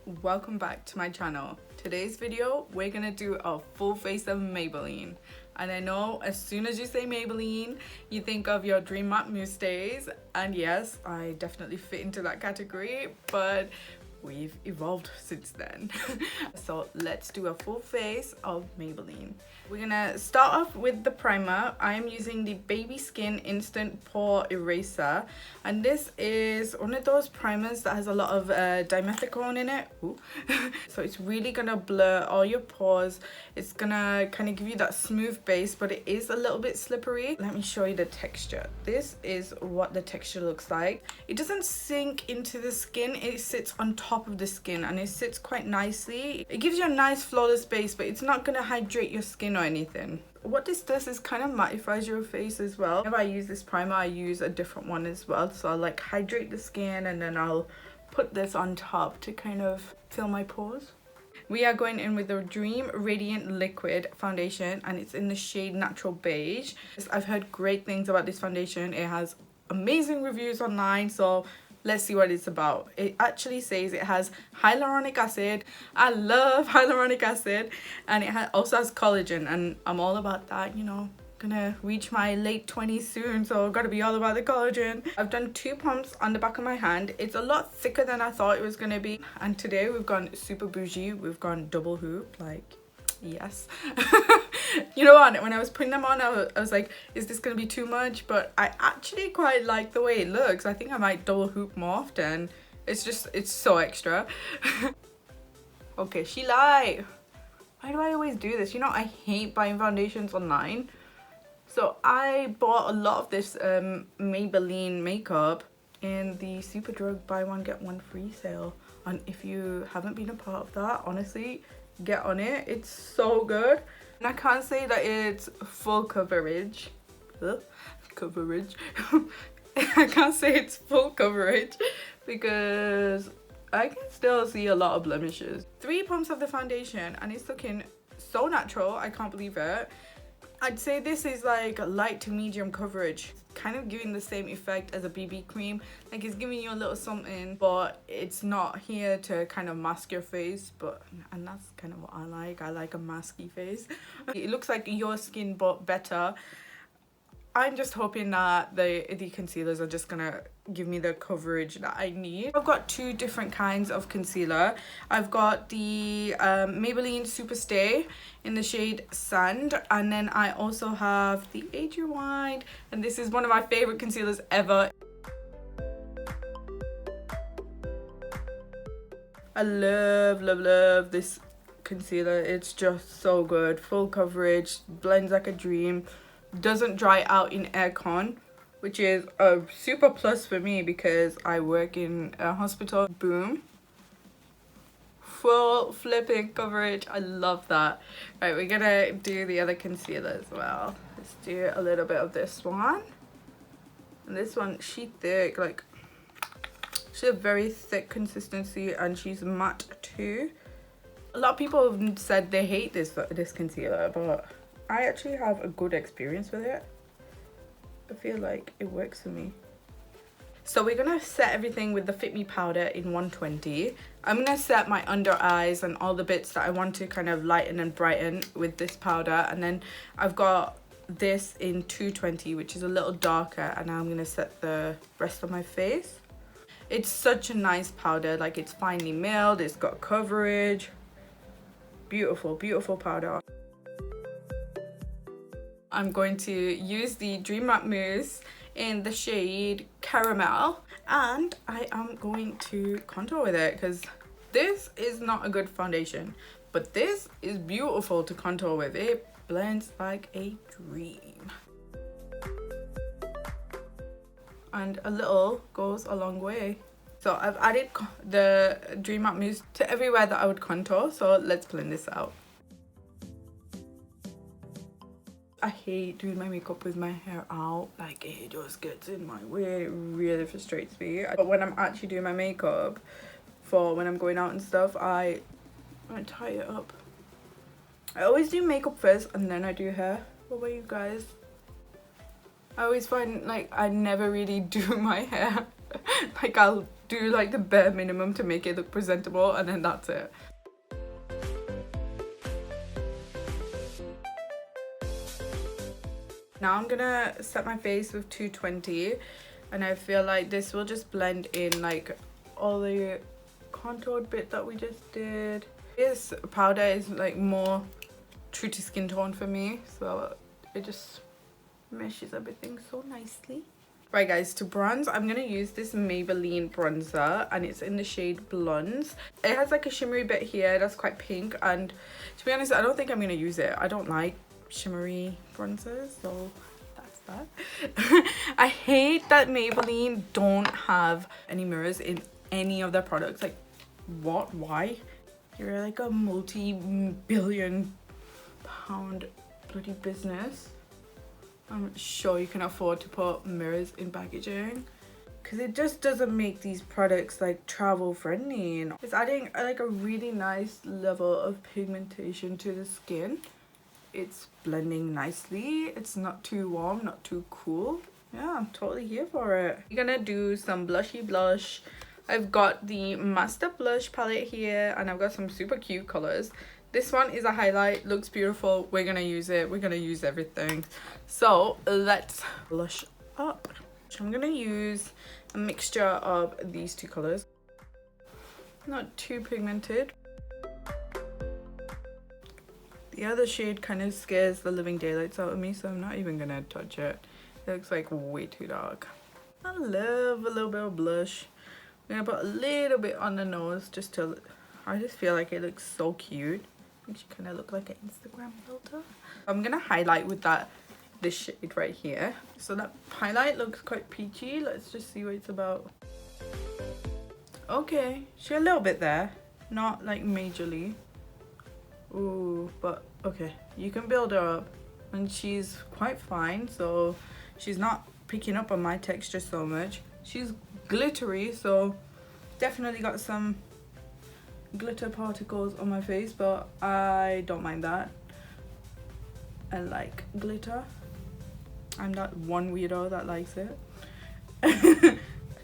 welcome back to my channel. Today's video we're gonna do a full face of Maybelline, and I know as soon as you say Maybelline you think of your dream matte mousse days, and yes, I definitely fit into that category, but we've evolved since then. So let's do a full face of Maybelline. We're gonna start off with the primer. I'm using the Baby Skin Instant Pore Eraser, and this is one of those primers that has a lot of dimethicone in it. So it's really gonna blur all your pores. It's gonna kind of give you that smooth base, but it is a little bit slippery. Let me show you the texture. This is what the texture looks like. It doesn't sink into the skin, it sits on top of the skin and it sits quite nicely. It gives you a nice flawless base, but it's not gonna hydrate your skin or anything. What this does is kind of mattifies your face as well. If I use this primer, I use a different one as well. So I'll like hydrate the skin and then I'll put this on top to kind of fill my pores. We are going in with the Dream Radiant Liquid Foundation, and it's in the shade Natural Beige. I've heard great things about this foundation. It has amazing reviews online, so let's see what it's about. It actually says it has hyaluronic acid. I love hyaluronic acid, and it also has collagen, and I'm all about that, you know. Gonna reach my late 20s soon, so gotta be all about the collagen. I've done 2 pumps on the back of my hand. It's a lot thicker than I thought it was gonna be, and today we've gone super bougie. We've gone double hoop, like, yes. You know what, when I was putting them on, I was like, is this gonna be too much? But I actually quite like the way it looks. I think I might double hoop more often. It's so extra. Okay, she lied. Why do I always do this? You know, I hate buying foundations online. So I bought a lot of this Maybelline makeup in the Superdrug buy one get one free sale, and if you haven't been a part of that, honestly, get on it. It's so good. And I can't say that it's full coverage. Coverage. I can't say it's full coverage because I can still see a lot of blemishes. 3 pumps of the foundation and it's looking so natural. I can't believe it. I'd say this is like light to medium coverage, kind of giving the same effect as a BB cream. Like, it's giving you a little something, but it's not here to kind of mask your face. And that's kind of what I like. I like a masky face. It looks like your skin, but better. I'm just hoping that the concealers are just gonna give me the coverage that I need. I've got 2 different kinds of concealer. I've got the Maybelline Superstay in the shade Sand, and then I also have the Age Rewind, and this is one of my favorite concealers ever. I love this concealer. It's just so good. Full coverage, blends like a dream. Doesn't dry out in aircon, which is a super plus for me because I work in a hospital. Boom, full flipping coverage. I love that. Right, we're gonna do the other concealer as well. Let's do a little bit of this one, and this one, she thick, like she's a very thick consistency, and she's matte too. A lot of people have said they hate this concealer, but I actually have a good experience with it. I feel like it works for me. So we're gonna set everything with the Fit Me powder in 120. I'm gonna set my under eyes and all the bits that I want to kind of lighten and brighten with this powder, and then I've got this in 220, which is a little darker, and now I'm gonna set the rest of my face. It's such a nice powder, like it's finely milled, it's got coverage. Beautiful, beautiful powder. I'm going to use the Dream Matte Mousse in the shade Caramel, and I am going to contour with it because this is not a good foundation, but this is beautiful to contour with. It blends like a dream, and a little goes a long way. So I've added the Dream Matte Mousse to everywhere that I would contour, so let's blend this out. I hate doing my makeup with my hair out, like it just gets in my way. It really frustrates me. But when I'm actually doing my makeup for when I'm going out and stuff, I tie it up. I always do makeup first and then I do hair. What about you guys? I always find like I never really do my hair. Like I'll do like the bare minimum to make it look presentable, and then that's it. Now I'm gonna set my face with 220, and I feel like this will just blend in like all the contoured bit that we just did. This powder is like more true to skin tone for me, so it just meshes everything so nicely. Right guys, to bronze, I'm gonna use this Maybelline bronzer, and it's in the shade Blondes. It has like a shimmery bit here that's quite pink, and to be honest, I don't think I'm gonna use it. I don't like shimmery bronzers, so that's that. I hate that Maybelline don't have any mirrors in any of their products. Like, what? Why? You're like a multi-billion pound bloody business. I'm sure you can afford to put mirrors in packaging, because it just doesn't make these products like travel friendly. And it's adding like a really nice level of pigmentation to the skin. It's blending nicely. It's not too warm, not too cool. Yeah, I'm totally here for it. We're gonna do some blushy blush. I've got the Master Blush palette here, and I've got some super cute colors. This one is a highlight, looks beautiful. We're gonna use it. We're gonna use everything. So let's blush up. I'm gonna use a mixture of these two colors. Not too pigmented. The other shade kind of scares the living daylights out of me, so I'm not even gonna touch it. It looks like way too dark. I love a little bit of blush. I'm gonna put a little bit on the nose just to, I just feel like it looks so cute. Makes you kind of look like an Instagram filter. I'm gonna highlight with this shade right here. So that highlight looks quite peachy. Let's just see what it's about. Okay, she's a little bit there, not like majorly. Ooh, but okay, you can build her up, and she's quite fine, so she's not picking up on my texture so much. She's glittery, so definitely got some glitter particles on my face, but I don't mind that. I like glitter. I'm that one weirdo that likes it.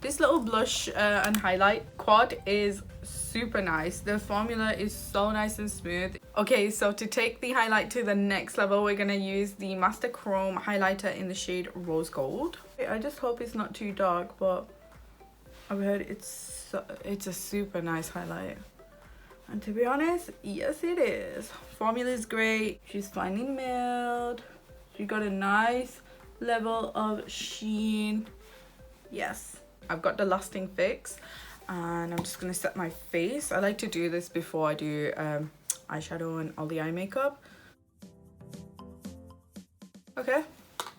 This little blush and highlight quad is super nice. The formula is so nice and smooth. Okay, so to take the highlight to the next level, we're gonna use the Master Chrome highlighter in the shade Rose Gold. I just hope it's not too dark, but I've heard it's a super nice highlight. And to be honest, yes it is. Formula is great. She's finely milled. She got a nice level of sheen. Yes. I've got the lasting fix, and I'm just gonna set my face. I like to do this before I do eyeshadow and all the eye makeup. Okay,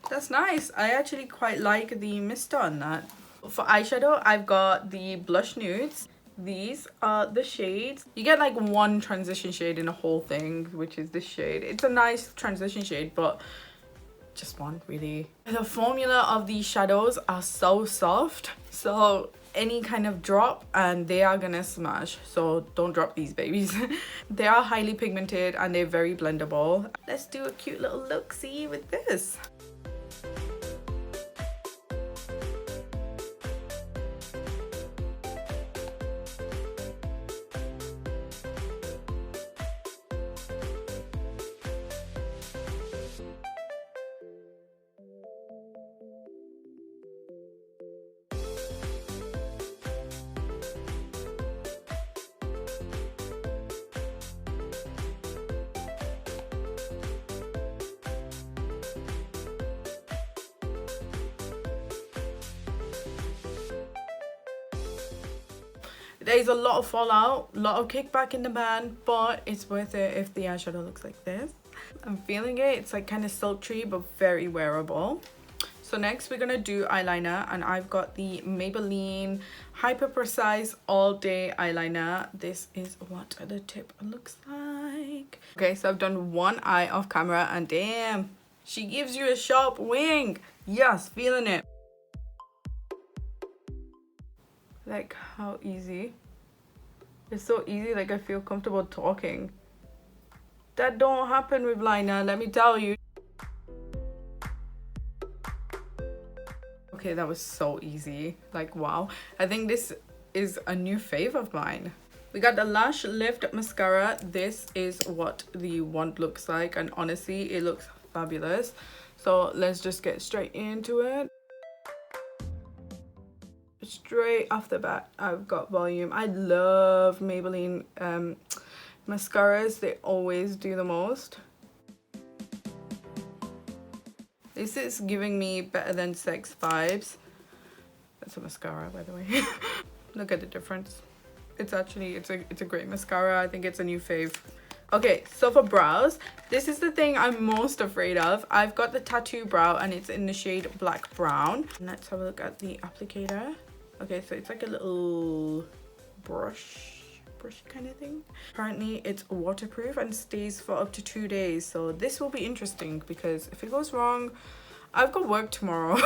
that's nice. I actually quite like the mister on that. For eyeshadow, I've got the blush nudes. These are the shades. You get like one transition shade in the whole thing, which is this shade. It's a nice transition shade, but just one really. The formula of these shadows are so soft, so any kind of drop and they are gonna smash, so don't drop these babies. They are highly pigmented and they're very blendable. Let's do a cute little look-see with this. There's a lot of fallout, a lot of kickback in the band, but it's worth it if the eyeshadow looks like this. I'm feeling it. It's like kind of sultry but very wearable. So next we're gonna do eyeliner, and I've got the Maybelline Hyper Precise All Day Eyeliner. This is what the tip looks like. Okay, so I've done one eye off camera, and damn, she gives you a sharp wing. Yes, feeling it. Like, how easy. It's so easy, like I feel comfortable talking. That don't happen with liner, let me tell you. Okay, that was so easy. Like, wow. I think this is a new fave of mine. We got the Lash Lift Mascara. This is what the wand looks like, and honestly, it looks fabulous. So let's just get straight into it. Straight off the bat, I've got volume. I love Maybelline mascaras. They always do the most. This is giving me Better Than Sex vibes. That's a mascara, by the way. Look at the difference. It's actually, it's a great mascara. I think it's a new fave. Okay, so for brows, this is the thing I'm most afraid of. I've got the tattoo brow and it's in the shade Black Brown. Let's have a look at the applicator. Okay, so it's like a little brush kind of thing. Apparently it's waterproof and stays for up to 2 days. So this will be interesting because if it goes wrong, I've got work tomorrow.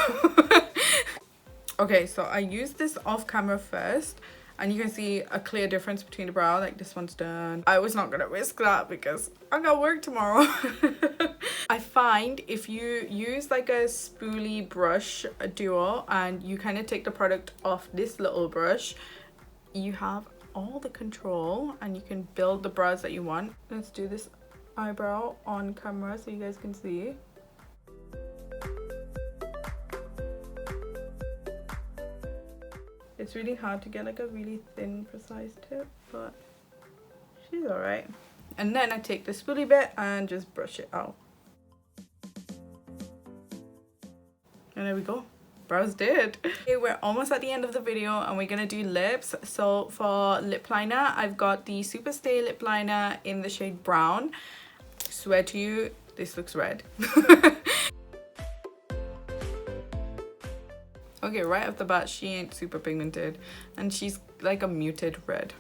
Okay, so I used this off camera first. And you can see a clear difference between the brow, like this one's done. I was not gonna risk that because I got work tomorrow. I find if you use like a spoolie brush duo and you kind of take the product off this little brush, you have all the control and you can build the brows that you want. Let's do this eyebrow on camera so you guys can see. It's really hard to get like a really thin, precise tip, but she's alright. And then I take the spoolie bit and just brush it out. And there we go. Brows did. Okay, we're almost at the end of the video and we're gonna do lips. So for lip liner, I've got the Superstay lip liner in the shade brown. Swear to you, this looks red. Okay, right off the bat, she ain't super pigmented and she's like a muted red.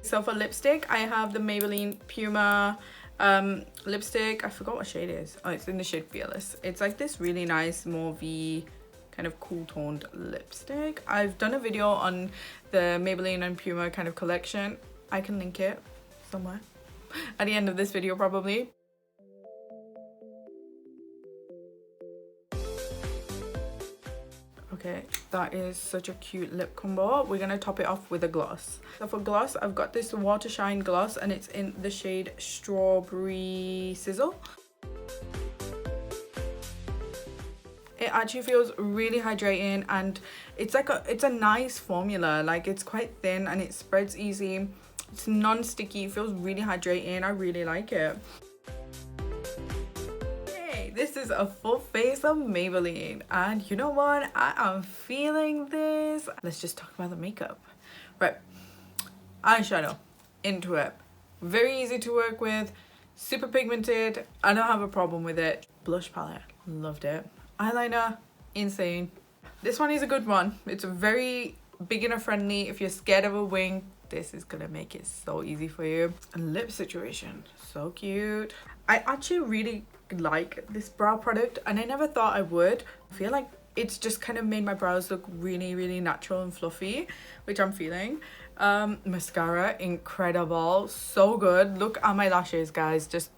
So for lipstick, I have the Maybelline Puma lipstick. I forgot what shade it is. Oh, it's in the shade Fearless. It's like this really nice mauvey kind of cool toned lipstick. I've done a video on the Maybelline and Puma kind of collection. I can link it somewhere at the end of this video probably. Okay, that is such a cute lip combo. We're gonna top it off with a gloss. So for gloss, I've got this Water Shine gloss and it's in the shade Strawberry Sizzle. It actually feels really hydrating and it's a nice formula. Like it's quite thin and it spreads easy. It's non-sticky, it feels really hydrating. I really like it. This is a full face of Maybelline and you know what, I am feeling this. Let's just talk about the makeup. Right, eyeshadow into it, very easy to work with, super pigmented. I don't have a problem with it. Blush palette, loved it. Eyeliner, insane. This one is a good one. It's very beginner friendly. If you're scared of a wing, this is gonna make it so easy for you. And lip situation, so cute. I actually really like this brow product and I never thought I would. I feel like it's just kind of made my brows look really, really natural and fluffy, which I'm feeling. Mascara, incredible, so good. Look at my lashes, guys. Just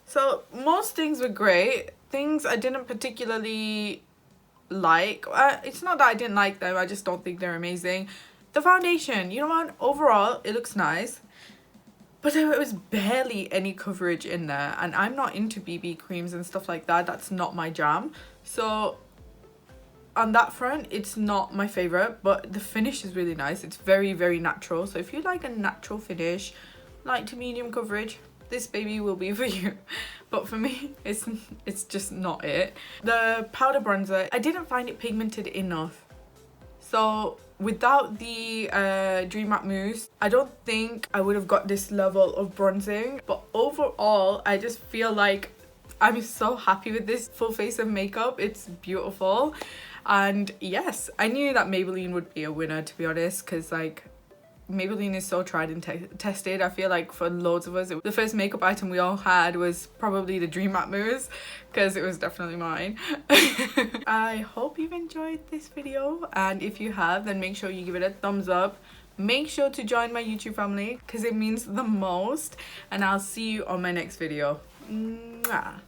so most things were great. Things I didn't particularly like, it's not that I didn't like them, I just don't think they're amazing. The foundation, you know what, overall it looks nice, but there was barely any coverage in there and I'm not into BB creams and stuff like that. That's not my jam. So on that front, it's not my favorite, but the finish is really nice. It's very, very natural. So if you like a natural finish, light to medium coverage, this baby will be for you. But for me, it's just not it. The powder bronzer, I didn't find it pigmented enough. So without the Dream Matte Mousse, I don't think I would have got this level of bronzing. But overall, I just feel like I'm so happy with this full face of makeup. It's beautiful. And yes, I knew that Maybelline would be a winner, to be honest, because like Maybelline is so tried and tested. I feel like for loads of us, the first makeup item we all had was probably the Dream Matte Mousse, because it was definitely mine. I hope you've enjoyed this video, and if you have, then make sure you give it a thumbs up. Make sure to join my YouTube family because it means the most, and I'll see you on my next video. Mwah.